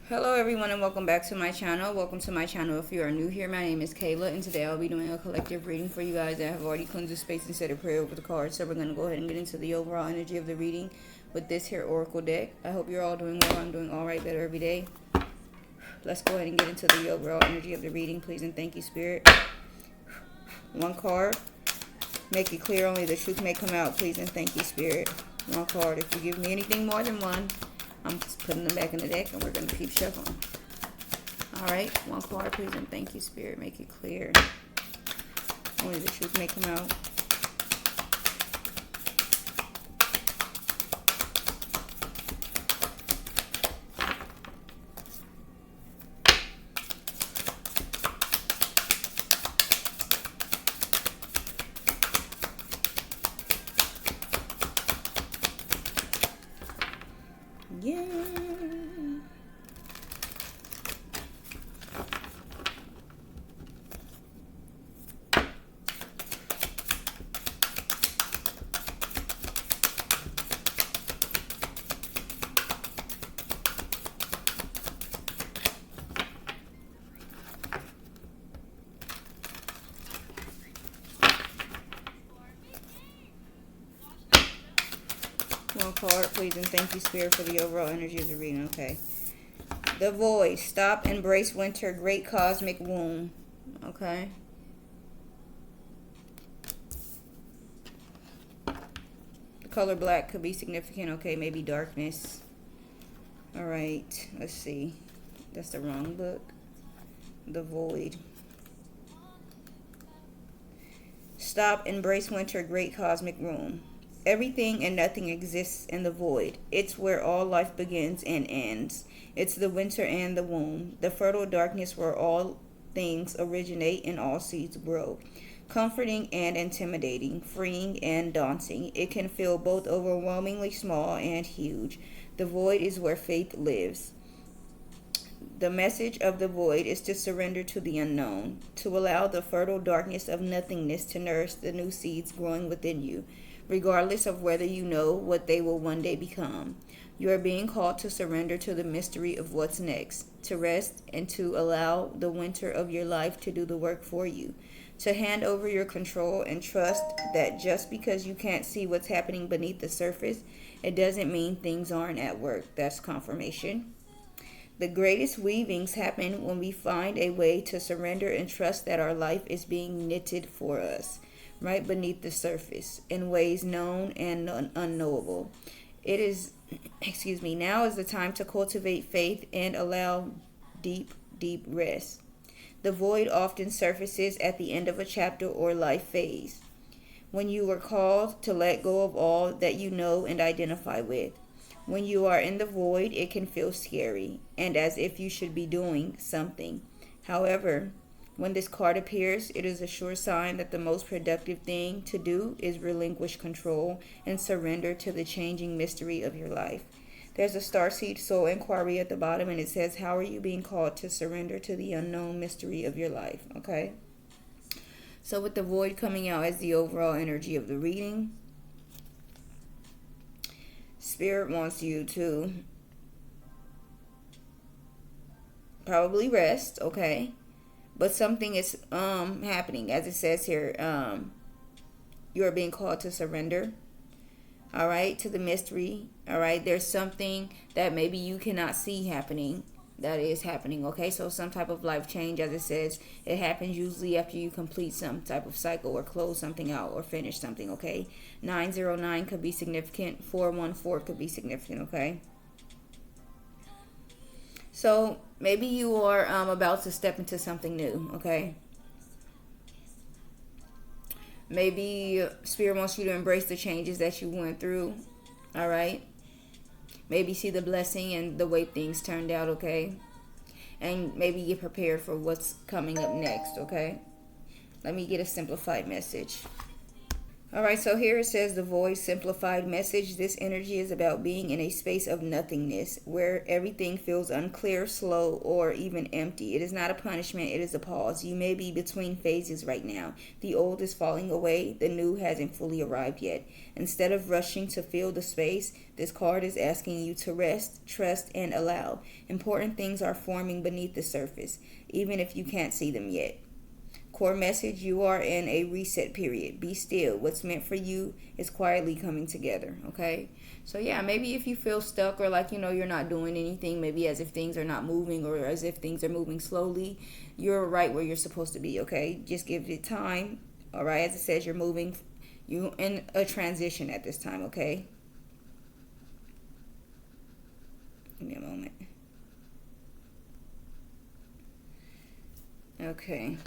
Hello everyone and welcome back to my channel. Welcome to my channel if you are new here. My name is Kayla and today I'll be doing a collective reading for you guys that have already cleansed the space and said a prayer over the cards. So we're going to go ahead and get into the overall energy of the reading with this here oracle deck. I hope you're all doing well. I'm doing alright, better every day. Let's go ahead and get into the overall energy of the reading, please, and thank you, Spirit. One card. Make it clear only the truth may come out, please, and thank you, Spirit. One card. If you give me anything more than one, I'm just putting them back in the deck and we're going to keep shuffling. Alright, one card, please, and thank you, Spirit. Make it clear. Only the truth may come out. Yeah. One card, please, and thank you, Spirit, for the overall energy of the reading. Okay. The Void. Stop, embrace winter, great cosmic womb. Okay. The color black could be significant. Okay, maybe darkness. Alright, let's see. That's the wrong book. The Void. Stop, embrace winter, great cosmic womb. Everything and nothing exists in the void. It's where all life begins and ends. It's the winter and the womb, the fertile darkness where all things originate and all seeds grow. Comforting and intimidating, freeing and daunting. It can feel both overwhelmingly small and huge. The void is where faith lives. The message of the void is to surrender to the unknown, to allow the fertile darkness of nothingness to nourish the new seeds growing within you, regardless of whether you know what they will one day become. You are being called to surrender to the mystery of what's next, to rest and to allow the winter of your life to do the work for you, to hand over your control and trust that just because you can't see what's happening beneath the surface, it doesn't mean things aren't at work. That's confirmation. The greatest weavings happen when we find a way to surrender and trust that our life is being knitted for us, right beneath the surface, in ways known and unknowable. It is, now is the time to cultivate faith and allow deep, deep rest. The void often surfaces at the end of a chapter or life phase, when you are called to let go of all that you know and identify with. When you are in the void, it can feel scary and as if you should be doing something. However, when this card appears, it is a sure sign that the most productive thing to do is relinquish control and surrender to the changing mystery of your life. There's a starseed soul inquiry at the bottom and it says, how are you being called to surrender to the unknown mystery of your life? Okay. So with the void coming out as the overall energy of the reading, Spirit wants you to probably rest, okay? But something is happening, as it says here. You are being called to surrender, all right, to the mystery, all right? There's something that maybe you cannot see happening that is happening, okay? So some type of life change, as it says, it happens usually after you complete some type of cycle or close something out or finish something, okay? 909 could be significant. 414 could be significant, okay? So maybe you are about to step into something new, okay? Maybe Spirit wants you to embrace the changes that you went through, all right? Maybe see the blessing and the way things turned out, okay? And maybe get prepared for what's coming up next, okay? Let me get a simplified message All right, so here it says the void simplified message. This energy is about being in a space of nothingness where everything feels unclear, slow, or even empty. It is not a punishment, it is a pause. You may be between phases right now. The old is falling away, the new hasn't fully arrived yet. Instead of rushing to fill the space, this card is asking you to rest, trust, and allow. Important things are forming beneath the surface, even if you can't see them yet. Core message, you are in a reset period. Be still. What's meant for you is quietly coming together, okay? So yeah, maybe if you feel stuck or like, you're not doing anything, maybe as if things are not moving or as if things are moving slowly, you're right where you're supposed to be, okay? Just give it time, all right? As it says, you're in a transition at this time, okay? Give me a moment. Okay.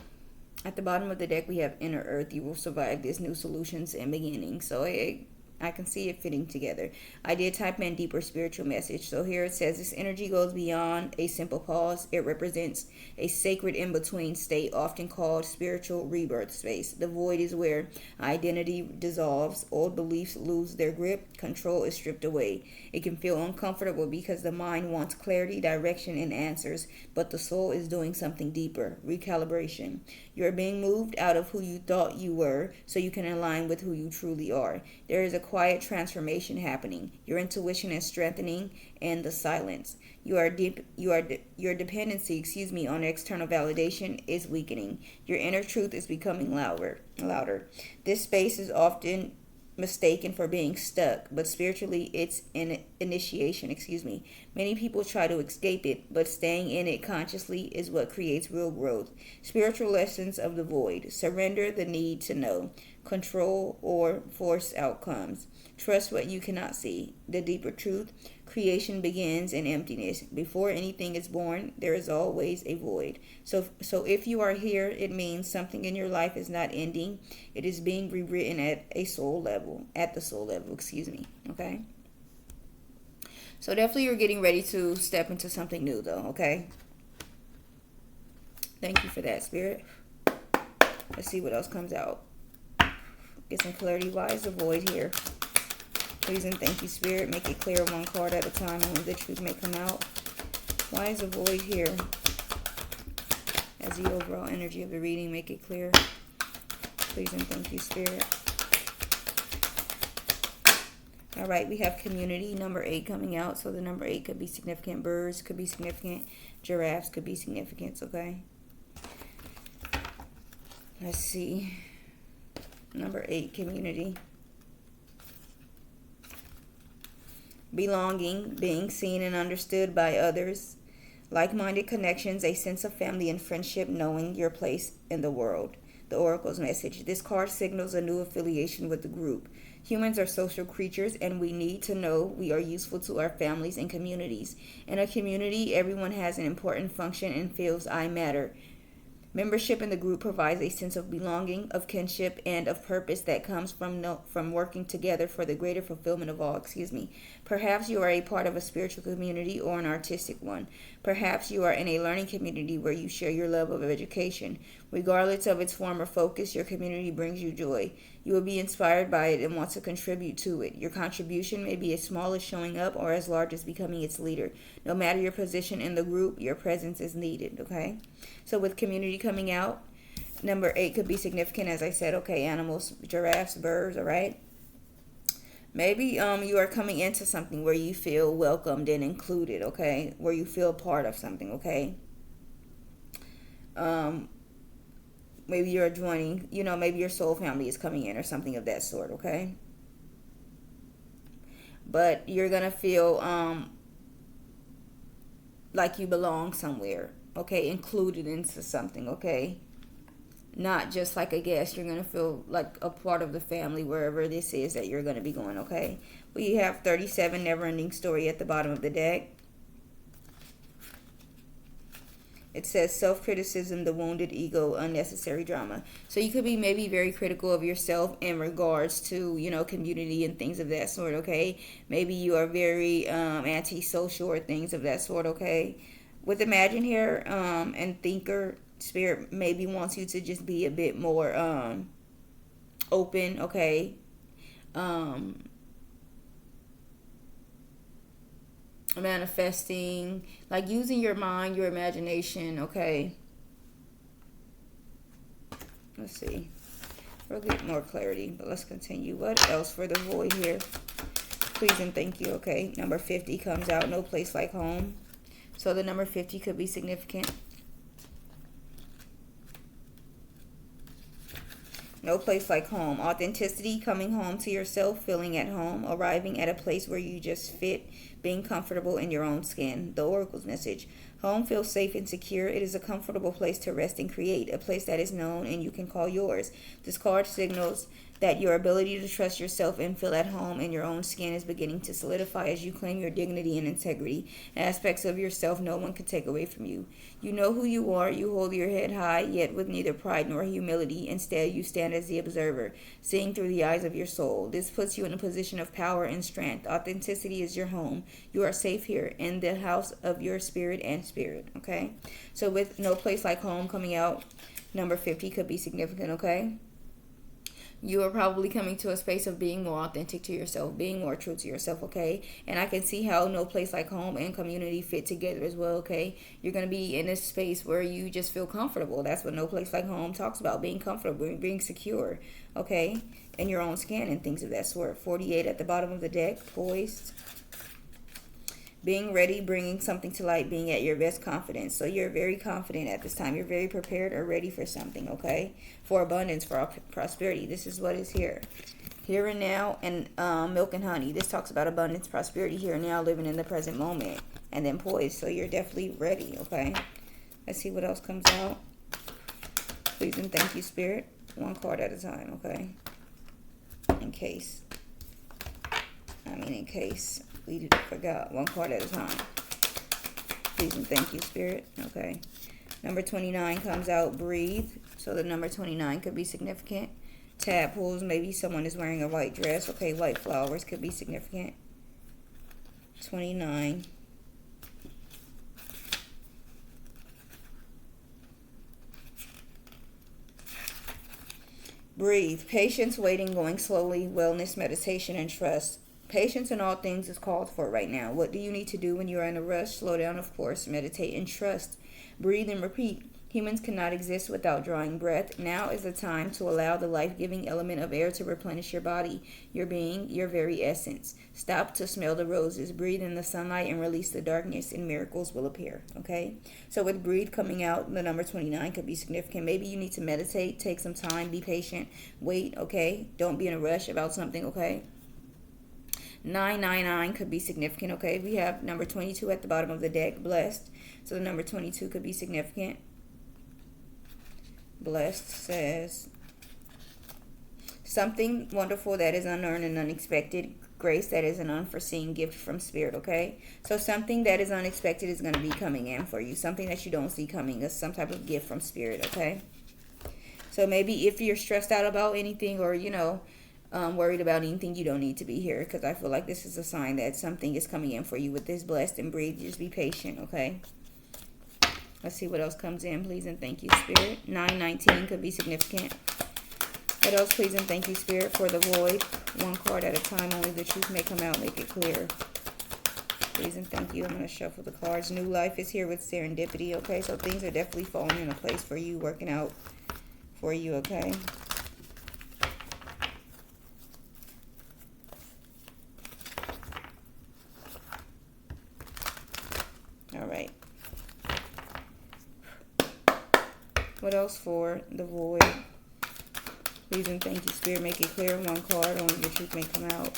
At the bottom of the deck, we have Inner Earth. You will survive this, new solutions and beginnings. So I can see it fitting together. I did type in deeper spiritual message. So here it says this energy goes beyond a simple pause. It represents a sacred in-between state, often called spiritual rebirth space. The void is where identity dissolves, old beliefs lose their grip, control is stripped away. It can feel uncomfortable because the mind wants clarity, direction, and answers, but the soul is doing something deeper, recalibration. You're being moved out of who you thought you were so you can align with who you truly are. There is a quiet transformation happening. Your intuition is strengthening and the silence. Your dependency, on external validation is weakening. Your inner truth is becoming louder. This space is often mistaken for being stuck, but spiritually it's an initiation. Many people try to escape it, but staying in it consciously is what creates real growth. Spiritual lessons of the void: surrender the need to know, control or force outcomes, trust what you cannot see. The deeper truth: creation begins in emptiness. Before anything is born, there is always a void. So if you are here, it means something in your life is not ending. It is being rewritten at the soul level, okay? So definitely you're getting ready to step into something new though, okay? Thank you for that, Spirit. Let's see what else comes out. Get some clarity. Why is the void here? Please and thank you, Spirit. Make it clear one card at a time and the truth may come out. Why is the void here? As the overall energy of the reading, make it clear. Please and thank you, Spirit. All right, we have community, number 8 coming out. So the number 8 could be significant. Birds could be significant. Giraffes could be significant, okay? Let's see. Number 8, community. Belonging, being seen and understood by others. Like-minded connections, a sense of family and friendship, knowing your place in the world. The Oracle's message. This card signals a new affiliation with the group. Humans are social creatures and we need to know we are useful to our families and communities. In a community, everyone has an important function and feels I matter. Membership in the group provides a sense of belonging, of kinship, and of purpose that comes from working together for the greater fulfillment of all. Perhaps you are a part of a spiritual community or an artistic one. Perhaps you are in a learning community where you share your love of education. Regardless of its form or focus, your community brings you joy. You will be inspired by it and want to contribute to it. Your contribution may be as small as showing up or as large as becoming its leader. No matter your position in the group, your presence is needed, okay? So with community coming out, number 8 could be significant, as I said, okay? Animals, giraffes, birds, all right? Maybe you are coming into something where you feel welcomed and included, okay? Where you feel part of something, okay? Maybe you're joining, maybe your soul family is coming in or something of that sort, okay? But you're going to feel like you belong somewhere, okay? Included into something, okay? Not just like a guest. You're going to feel like a part of the family wherever this is that you're going to be going, okay? We have 37, never-ending story at the bottom of the deck. It says self-criticism, the wounded ego, unnecessary drama. So you could be maybe very critical of yourself in regards to, community and things of that sort, okay? Maybe you are very antisocial or things of that sort, okay? With Imagine here and Thinker, Spirit maybe wants you to just be a bit more open, okay? um, manifesting, like using your mind, your imagination, okay? Let's see. We'll get more clarity, but let's continue. What else for the void here? Please and thank you, okay? Number 50 comes out, no place like home. So the number 50 could be significant. No place like home. Authenticity, coming home to yourself, feeling at home, arriving at a place where you just fit, being comfortable in your own skin. The Oracle's message. Home feels safe and secure. It is a comfortable place to rest and create, a place that is known and you can call yours. This card signals that your ability to trust yourself and feel at home in your own skin is beginning to solidify as you claim your dignity and integrity, aspects of yourself no one can take away from you. You know who you are, you hold your head high, yet with neither pride nor humility. Instead, you stand as the observer, seeing through the eyes of your soul. This puts you in a position of power and strength. Authenticity is your home. You are safe here, in the house of your spirit and spirit, okay? So with no place like home coming out, number 50 could be significant, okay? You are probably coming to a space of being more authentic to yourself, being more true to yourself, okay? And I can see how no place like home and community fit together as well, okay? You're going to be in a space where you just feel comfortable. That's what no place like home talks about, being comfortable, being secure, okay? In your own skin and things of that sort. 48 at the bottom of the deck, poised. Being ready, bringing something to light, being at your best confidence. So you're very confident at this time. You're very prepared or ready for something, okay? For abundance, for prosperity. This is what is here. Here and now, and milk and honey. This talks about abundance, prosperity, here and now, living in the present moment. And then poised. So you're definitely ready, okay? Let's see what else comes out. Please and thank you, Spirit. One card at a time, okay? In case we forgot. One card at a time. Please and thank you, Spirit. Okay. Number 29 comes out. Breathe. So the number 29 could be significant. Tadpoles. Maybe someone is wearing a white dress. Okay. White flowers could be significant. 29. Breathe. Patience, waiting, going slowly, wellness, meditation, and trust. Patience in all things is called for right now. What do you need to do when you are in a rush? Slow down, of course. Meditate and trust. Breathe and repeat. Humans cannot exist without drawing breath. Now is the time to allow the life-giving element of air to replenish your body, your being, your very essence. Stop to smell the roses. Breathe in the sunlight and release the darkness, and miracles will appear. Okay? So with breathe coming out, the number 29 could be significant. Maybe you need to meditate, take some time, be patient, wait, okay? Don't be in a rush about something, okay? 999 could be significant, okay? We have number 22 at the bottom of the deck, blessed. So the number 22 could be significant. Blessed says something wonderful that is unearned and unexpected. Grace that is an unforeseen gift from Spirit, okay? So something that is unexpected is going to be coming in for you. Something that you don't see coming is some type of gift from Spirit, okay? So maybe if you're stressed out about anything or, worried about anything, you don't need to be here, because I feel like this is a sign that something is coming in for you with this blessed and breathe. Just be patient, okay? Let's see what else comes in. Please and thank you, Spirit. 919 could be significant. What else, please and thank you, Spirit, for the void? One card at a time. Only the truth may come out. Make it clear. Please and thank you. I'm going to shuffle the cards. New life is here with serendipity, okay? So things are definitely falling into place for you, working out for you, okay? All right. What else for the void? Please and thank you, Spirit. Make it clear. One card. Only the truth may come out.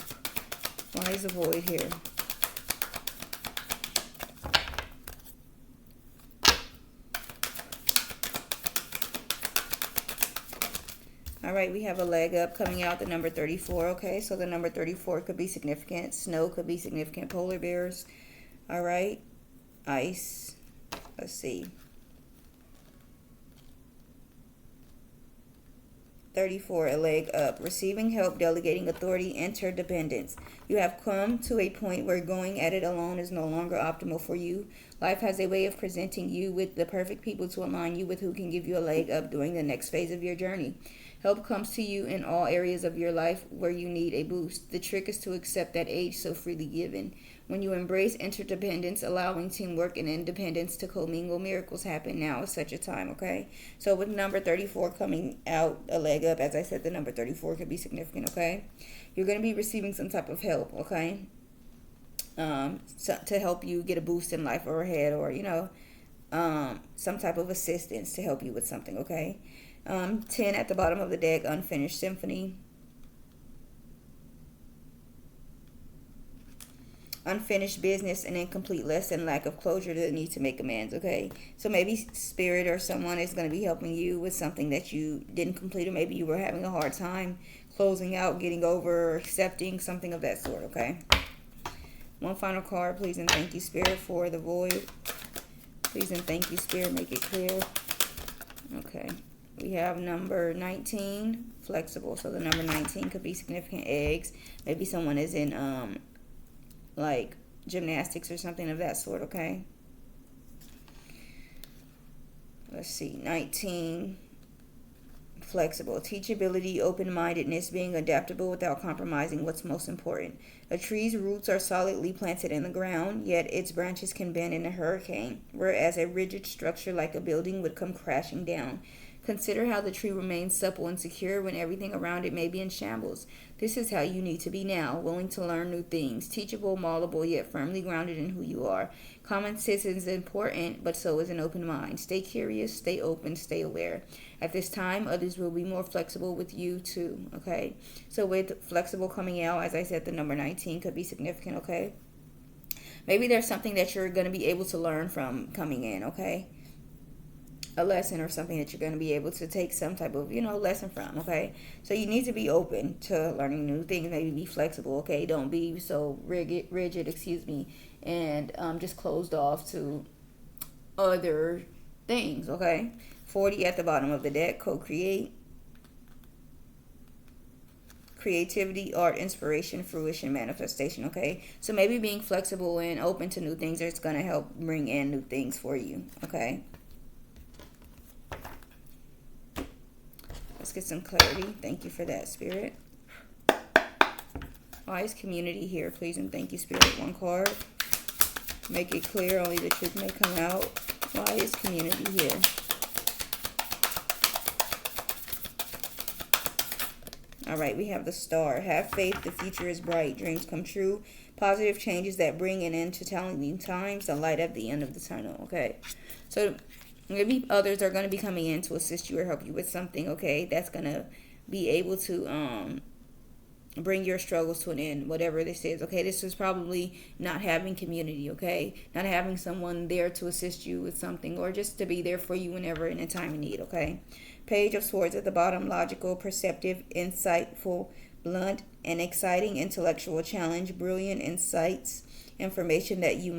Why is the void here? All right, we have a leg up coming out, the number 34, okay? So the number 34 could be significant. Snow could be significant. Polar bears. All right. Ice. Let's see. 34, a leg up. Receiving help, delegating authority, interdependence. You have come to a point where going at it alone is no longer optimal for you. Life has a way of presenting you with the perfect people to align you with who can give you a leg up during the next phase of your journey. Help comes to you in all areas of your life where you need a boost. The trick is to accept that aid so freely given. When you embrace interdependence, allowing teamwork and independence to commingle, miracles happen. Now is such a time, okay? So with number 34 coming out, a leg up, as I said, the number 34 could be significant, okay? You're going to be receiving some type of help, okay? To help you get a boost in life or ahead, or, some type of assistance to help you with something, okay? 10 at the bottom of the deck, unfinished symphony. Unfinished business, an incomplete lesson, lack of closure, the need to make amends, okay? So maybe spirit or someone is going to be helping you with something that you didn't complete, or maybe you were having a hard time closing out, getting over, or accepting, something of that sort, okay? One final card, please and thank you, Spirit, for the void. Please and thank you, Spirit, make it clear. Okay. We have number 19, flexible. So the number 19 could be significant, eggs. Maybe someone is in like gymnastics or something of that sort, okay? Let's see, 19, flexible. Teachability, open-mindedness, being adaptable without compromising what's most important. A tree's roots are solidly planted in the ground, yet its branches can bend in a hurricane, whereas a rigid structure like a building would come crashing down. Consider how the tree remains supple and secure when everything around it may be in shambles. This is how you need to be now, willing to learn new things, teachable, malleable, yet firmly grounded in who you are. Common sense is important, but so is an open mind. Stay curious, stay open, stay aware. At this time, others will be more flexible with you too, okay? So with flexible coming out, as I said, the number 19 could be significant, okay? Maybe there's something that you're going to be able to learn from coming in, okay? A lesson or something that you're going to be able to take some type of, lesson from, okay? So you need to be open to learning new things, maybe be flexible, okay? Don't be so rigid, and just closed off to other things, okay? 40 at the bottom of the deck, co-create. Creativity, art, inspiration, fruition, manifestation, okay? So maybe being flexible and open to new things is going to help bring in new things for you, okay? Let's get some clarity. Thank you for that, Spirit. Why is community here? Please and thank you, Spirit. One card. Make it clear. Only the truth may come out. Why is community here? All right, we have the Star. Have faith. The future is bright. Dreams come true. Positive changes that bring an end to challenging times. The light at the end of the tunnel. Okay, so maybe others are going to be coming in to assist you or help you with something, okay? That's going to be able to bring your struggles to an end, whatever this is, okay? This is probably not having community, okay? Not having someone there to assist you with something, or just to be there for you whenever in a time of need, okay? Page of Swords at the bottom, logical, perceptive, insightful, blunt, and exciting intellectual challenge, brilliant insights, information that you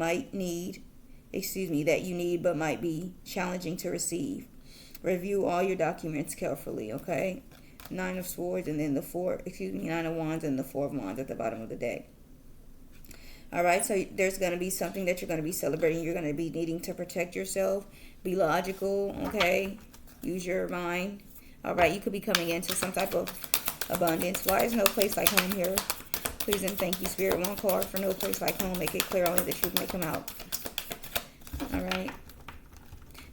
need but might be challenging to receive. Review all your documents carefully, okay? 9 of Swords and then 9 of Wands and the 4 of Wands at the bottom of the deck. All right, so there's going to be something that you're going to be celebrating. You're going to be needing to protect yourself. Be logical, okay? Use your mind. All right, you could be coming into some type of abundance. Why is no place like home here? Please and thank you, Spirit. One card for no place like home. Make it clear, only the truth may come out. All right.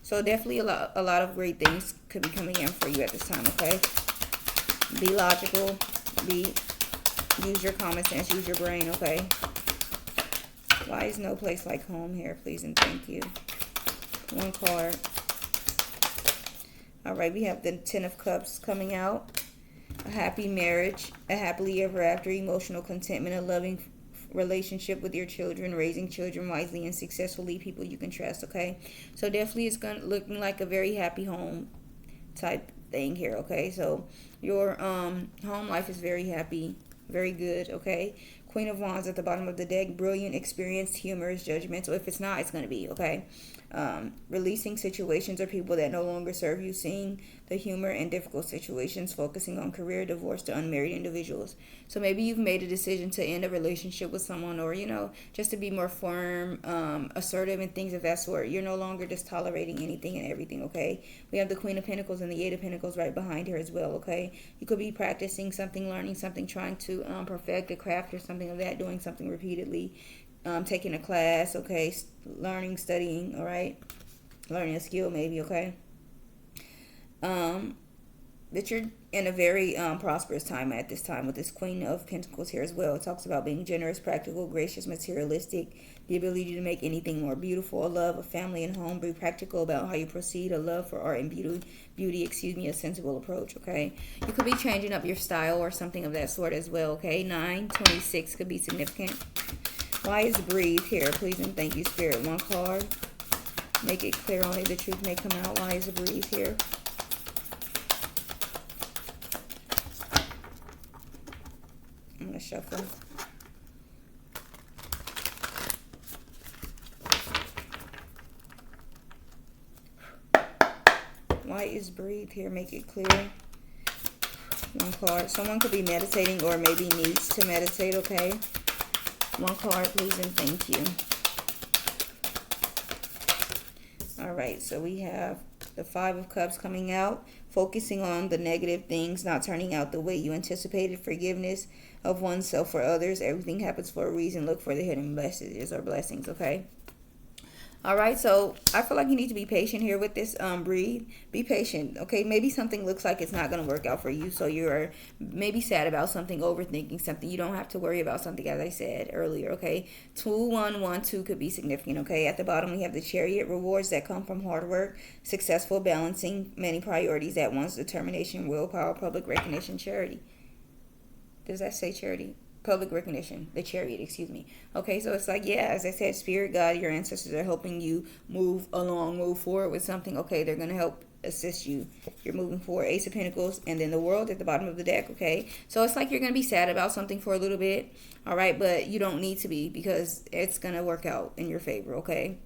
So definitely a lot of great things could be coming in for you at this time, okay? Be logical. Use your common sense. Use your brain, okay? Why is no place like home here? Please and thank you. One card. All right, we have the 10 of Cups coming out. A happy marriage, a happily ever after, emotional contentment, a loving relationship with your children, raising children wisely and successfully, people you can trust, okay? So definitely it's looking like a very happy home type thing here, okay? So your home life is very happy, very good, okay? Queen of Wands at the bottom of the deck, brilliant, experienced, humorous, judgmental. If it's not, it's going to be, okay? Releasing situations or people that no longer serve you, seeing the humor in difficult situations, focusing on career, divorce to unmarried individuals. So maybe you've made a decision to end a relationship with someone, or just to be more firm, assertive and things of that sort. You're no longer just tolerating anything and everything, okay? We have the Queen of Pentacles and the Eight of Pentacles right behind her as well, okay? You could be practicing something, learning something, trying to perfect a craft or something of that, doing something repeatedly, taking a class, okay? Learning, studying, all right? Learning a skill maybe, okay? That you're in a very prosperous time at this time with this Queen of Pentacles here as well. It talks about being generous, practical, gracious, materialistic, the ability to make anything more beautiful, a love, a family, and home. Be practical about how you proceed, a love for art and beauty, a sensible approach, okay? You could be changing up your style or something of that sort as well, okay? 926 could be significant. Why is breathe here? Please and thank you, Spirit. One card. Make it clear, only the truth may come out. Why is breathe here? I'm going to shuffle. Why is breathe here? Make it clear. One card. Someone could be meditating or maybe needs to meditate, okay? One card, please, and thank you. All right, so we have the Five of Cups coming out, focusing on the negative things not turning out the way you anticipated, forgiveness of oneself or others. Everything happens for a reason. Look for the hidden messages or blessings, okay? All right, so I feel like you need to be patient here with this breathe. Be patient, okay? Maybe something looks like it's not going to work out for you, so you're maybe sad about something, overthinking something. You don't have to worry about something, as I said earlier, okay? 2112 could be significant, okay? At the bottom, we have the Chariot, rewards that come from hard work, successful balancing many priorities at once, determination, willpower, public recognition, charity. Does that say charity? Public recognition, the Chariot, excuse me. Okay, so it's like, yeah, as I said, Spirit, God, your ancestors are helping you move along, move forward with something. Okay, they're going to help assist you. You're moving forward. Ace of Pentacles, and then the World at the bottom of the deck, okay? So it's like you're going to be sad about something for a little bit, all right? But you don't need to be, because it's going to work out in your favor, okay?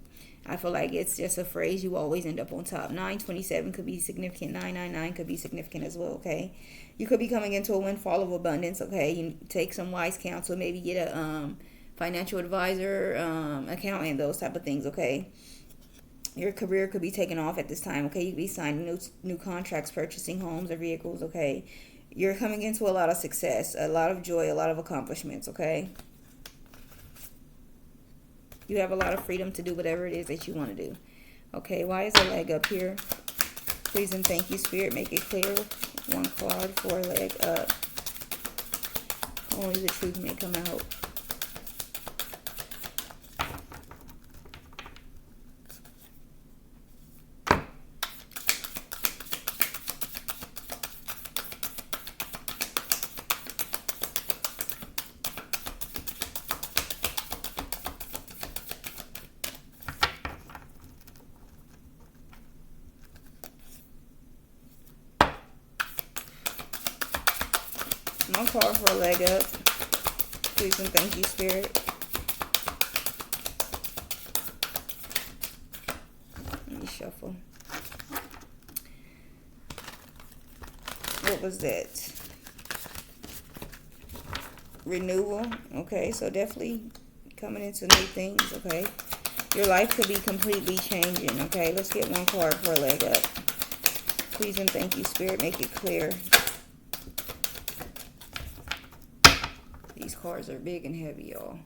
I feel like it's just a phrase. You always end up on top. 927 could be significant. 999 could be significant as well, okay? You could be coming into a windfall of abundance, okay? You take some wise counsel. Maybe get a financial advisor, accountant, those type of things, okay? Your career could be taken off at this time, okay? You could be signing new contracts, purchasing homes or vehicles, okay? You're coming into a lot of success, a lot of joy, a lot of accomplishments, okay? You have a lot of freedom to do whatever it is that you want to do. Okay, why is the leg up here? Please and thank you, Spirit. Make it clear. One card for a leg up. Only the truth may come out. One card for a leg up. Please and thank you, Spirit. Let me shuffle. What was that? Renewal. Okay, so definitely coming into new things, okay? Your life could be completely changing, okay? Let's get one card for a leg up. Please and thank you, Spirit. Make it clear. These cards are big and heavy, y'all.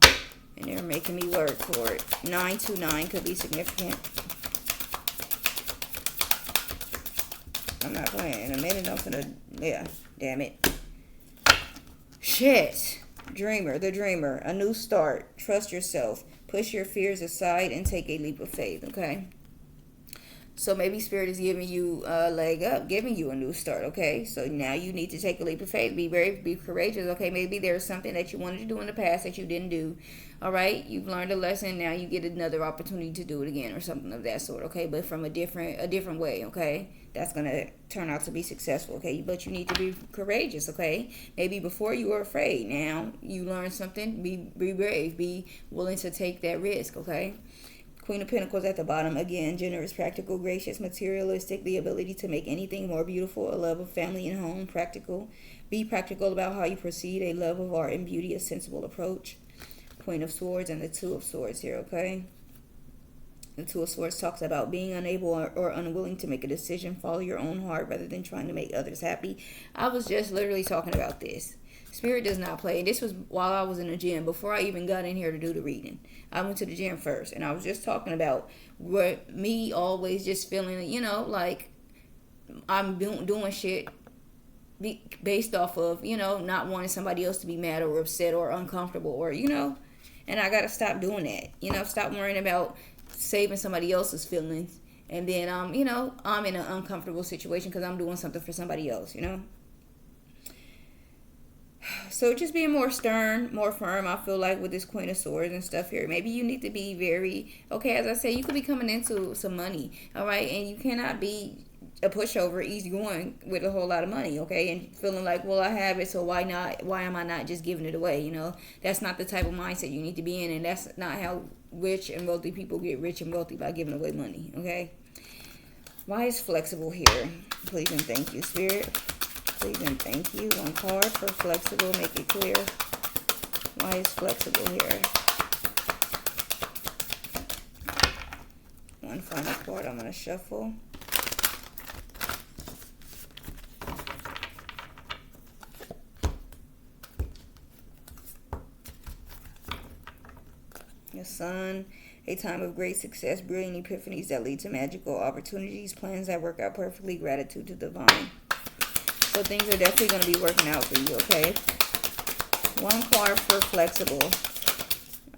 And they're making me work for it. 929 could be significant. I'm not playing. In a minute, I'm gonna... Yeah, damn it. Shit. Dreamer, the dreamer. A new start. Trust yourself. Push your fears aside and take a leap of faith, okay? So maybe Spirit is giving you a leg up, giving you a new start, okay? So now you need to take a leap of faith. Be brave, be courageous, okay? Maybe there's something that you wanted to do in the past that you didn't do, all right? You've learned a lesson. Now you get another opportunity to do it again or something of that sort, okay? But from a different way, okay? That's going to turn out to be successful, okay? But you need to be courageous, okay? Maybe before you were afraid. Now you learned something. Be brave. Be willing to take that risk, okay? Queen of Pentacles at the bottom. Again, generous, practical, gracious, materialistic. The ability to make anything more beautiful. A love of family and home. Practical. Be practical about how you proceed. A love of art and beauty. A sensible approach. Queen of Swords and the Two of Swords here, okay? The Two of Swords talks about being unable or unwilling to make a decision. Follow your own heart rather than trying to make others happy. I was just literally talking about this. Spirit does not play. This was while I was in the gym, before I even got in here to do the reading. I went to the gym first, and I was just talking about what me always just feeling, you know, like I'm doing shit based off of, you know, not wanting somebody else to be mad or upset or uncomfortable or, you know, and I got to stop doing that. You know, stop worrying about saving somebody else's feelings. And then, you know, I'm in an uncomfortable situation because I'm doing something for somebody else, you know. So just being more stern, more firm, I feel like, with this Queen of Swords and stuff here. Maybe you need to be very, okay, as I say, you could be coming into some money, all right? And you cannot be a pushover, easygoing with a whole lot of money, okay? And feeling like, well, I have it, so why not? Why am I not just giving it away, you know? That's not the type of mindset you need to be in, and that's not how rich and wealthy people get rich and wealthy, by giving away money, okay? Why is flexible here? Please and thank you, Spirit. Please and thank you. One card for flexible. Make it clear. Why is flexible here? One final card I'm going to shuffle. The Sun. A time of great success, brilliant epiphanies that lead to magical opportunities, plans that work out perfectly, gratitude to divine. So things are definitely going to be working out for you, okay? One card for flexible.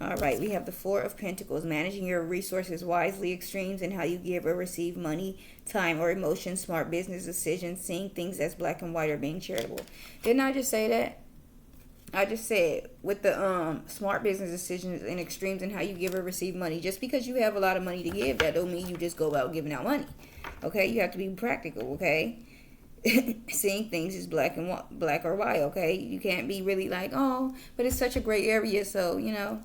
All right, we have the Four of Pentacles. Managing your resources wisely, extremes in how you give or receive money, time, or emotions, smart business decisions, seeing things as black and white, or being charitable. Didn't I just say that? I just said with the smart business decisions and extremes in how you give or receive money. Just because you have a lot of money to give, that don't mean you just go out giving out money. Okay, you have to be practical, okay? Seeing things is black or white, okay? You can't be really like, oh, but it's such a gray area, so, you know.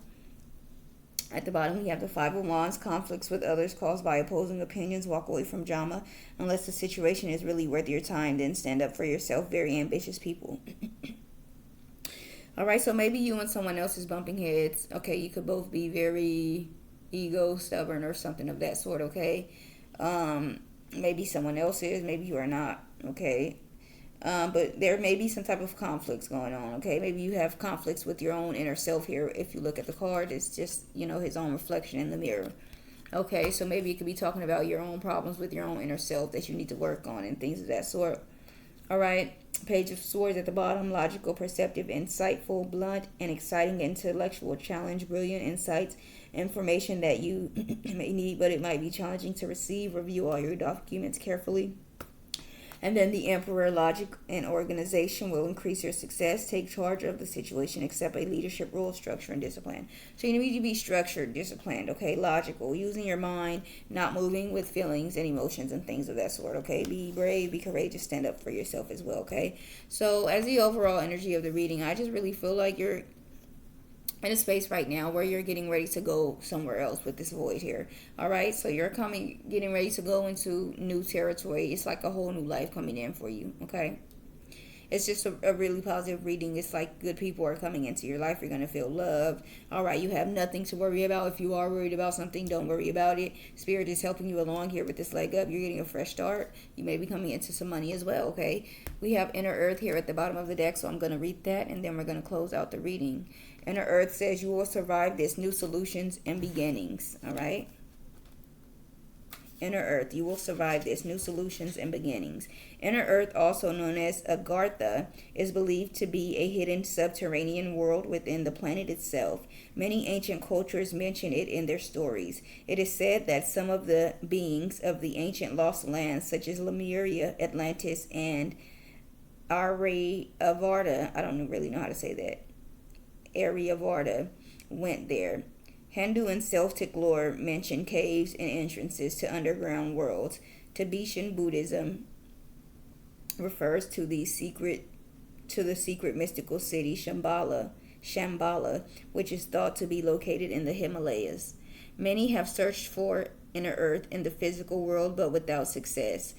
At the bottom, we have the Five of Wands. Conflicts with others caused by opposing opinions. Walk away from drama. Unless the situation is really worth your time, then stand up for yourself. Very ambitious people. All right, so maybe you and someone else is bumping heads. Okay, you could both be very ego, stubborn, or something of that sort, okay? Maybe someone else is. Maybe you are not, okay? But there may be some type of conflicts going on, okay? Maybe you have conflicts with your own inner self here. If you look at the card, it's just, you know, his own reflection in the mirror. Okay, so maybe you could be talking about your own problems with your own inner self that you need to work on and things of that sort. All right, Page of Swords at the bottom. Logical, perceptive, insightful, blunt, and exciting, intellectual challenge, brilliant insights, information that you may need, but it might be challenging to receive. Review all your documents carefully. And then the Emperor, logic and organization will increase your success. Take charge of the situation. Accept a leadership role, structure, and discipline. So you need to be structured, disciplined, okay? Logical, using your mind, not moving with feelings and emotions and things of that sort, okay? Be brave, be courageous, stand up for yourself as well, okay? So as the overall energy of the reading, I just really feel like you're in a space right now where you're getting ready to go somewhere else with this void here. All right, so you're getting ready to go into new territory. It's like a whole new life coming in for you, okay? It's just a really positive reading. It's like good people are coming into your life. You're going to feel loved. All right, you have nothing to worry about. If you are worried about something, don't worry about it. Spirit is helping you along here with this leg up. You're getting a fresh start. You may be coming into some money as well, okay? We have Inner Earth here at the bottom of the deck, so I'm going to read that, and then we're going to close out the reading. Inner Earth says you will survive this, new solutions and beginnings, all right? Inner Earth, you will survive this, new solutions and beginnings. Inner Earth, also known as Agartha, is believed to be a hidden subterranean world within the planet itself. Many ancient cultures mention it in their stories. It is said that some of the beings of the ancient lost lands, such as Lemuria, Atlantis, and Aryavarta, I don't really know how to say that, Aryavarta, went there. Hindu and Celtic lore mention caves and entrances to underground worlds. Tibetan Buddhism refers to the secret mystical city Shambhala, Shambhala, which is thought to be located in the Himalayas. Many have searched for inner earth in the physical world, but without success.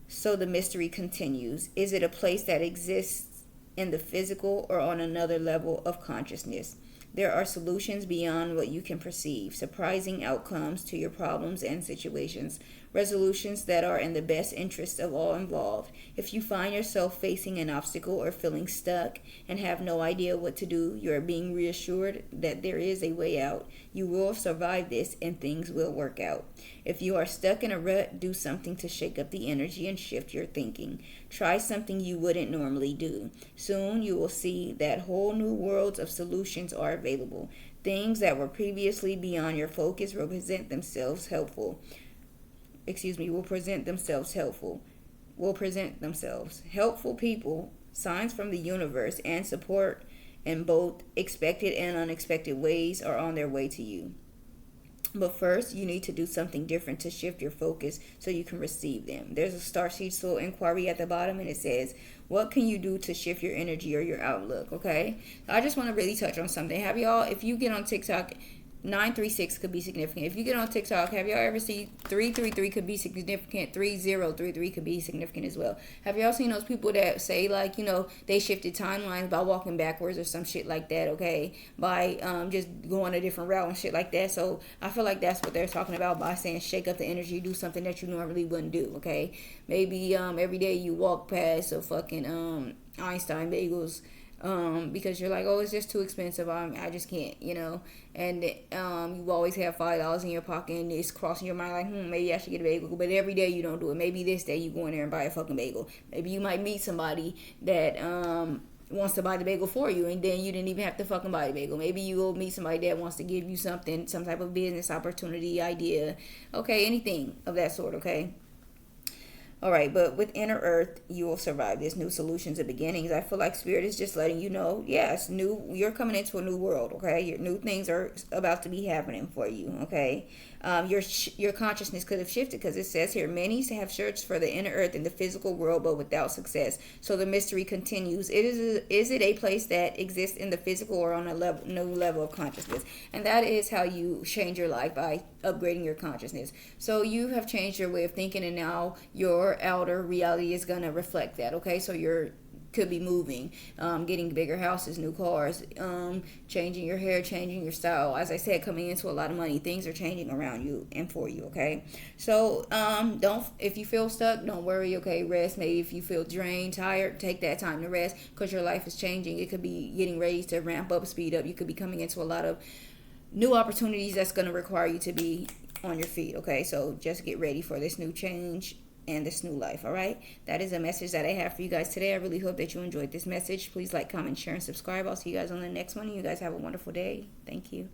So the mystery continues. Is it a place that exists in the physical or on another level of consciousness? There are solutions beyond what you can perceive, surprising outcomes to your problems and situations, resolutions that are in the best interest of all involved. If you find yourself facing an obstacle or feeling stuck and have no idea what to do, you are being reassured that there is a way out. You will survive this and things will work out. If you are stuck in a rut, do something to shake up the energy and shift your thinking. Try something you wouldn't normally do. Soon you will see that whole new worlds of solutions are available. Things that were previously beyond your focus will present themselves helpful. Will present themselves helpful. Will present themselves. Helpful people, signs from the universe, and support in both expected and unexpected ways are on their way to you. But first, you need to do something different to shift your focus so you can receive them. There's a Starseed Soul inquiry at the bottom, and it says, what can you do to shift your energy or your outlook? Okay? I just want to really touch on something. Have y'all, if you get on TikTok, 936 could be significant. If you get on TikTok, have y'all ever seen 333 could be significant, 3033 could be significant as well? Have y'all seen those people that say, like, they shifted timelines by walking backwards or some shit like that, okay? By just going a different route and shit like that. So I feel like that's what they're talking about by saying shake up the energy, do something that you normally wouldn't do, okay? Maybe every day you walk past a fucking Einstein bagels, because you're like, oh, it's just too expensive. I just can't, and you always have $5 in your pocket and it's crossing your mind like, maybe I should get a bagel. But every day you don't do it. Maybe this day you go in there and buy a fucking bagel. Maybe you might meet somebody that wants to buy the bagel for you, and then you didn't even have to fucking buy the bagel. Maybe you will meet somebody that wants to give you something, some type of business opportunity, idea, okay, anything of that sort, okay? All right, but with Inner Earth, you will survive. There's new solutions and beginnings. I feel like Spirit is just letting you know, yes, you're coming into a new world, okay? Your new things are about to be happening for you, okay? Your consciousness could have shifted, because it says here, many have searched for the inner earth in the physical world, but without success. So the mystery continues. Is it a place that exists in the physical or on a new level of consciousness? And that is how you change your life, by upgrading your consciousness. So you have changed your way of thinking, and now your outer reality is going to reflect that, okay? So could be moving, getting bigger houses, new cars, changing your hair, changing your style. As I said, coming into a lot of money. Things are changing around you and for you, okay? So if you feel stuck, don't worry, okay? Rest. Maybe if you feel drained, tired, take that time to rest, because your life is changing. It could be getting ready to ramp up, speed up. You could be coming into a lot of new opportunities that's going to require you to be on your feet, okay? So just get ready for this new change and this new life. All right, that is a message that I have for you guys today. I really hope that you enjoyed this message. Please like, comment, share, and subscribe. I'll see you guys on the next one. You guys have a wonderful day. Thank you.